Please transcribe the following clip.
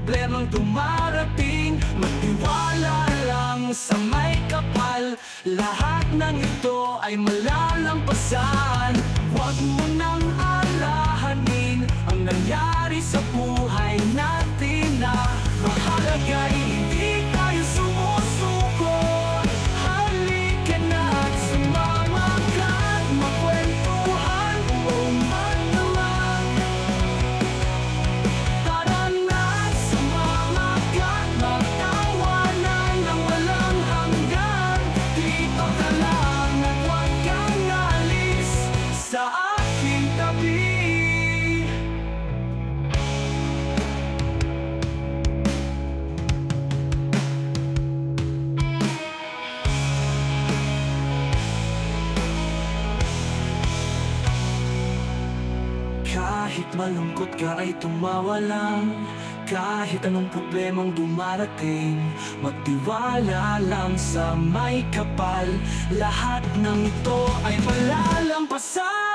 problemang dumarating. Magtiwala lang sa may kapal, lahat ng ito ay malalampasan. Huwag mo nang alahanin ang nangyari sa buhay natin, na mahalaga hindi tayo sumusuko. Halika na at sumama ka at magkwentuhan o magdamag. Tara na at sumama ka at magtawanan ng walang hanggan. Dito ka lang at huwag kang alis sa aking tabi. Kahit malungkot ka ay tumawa lang, kahit anong problemang dumarating, magtiwala lang sa may kapal, lahat ng ito ay malalampasan.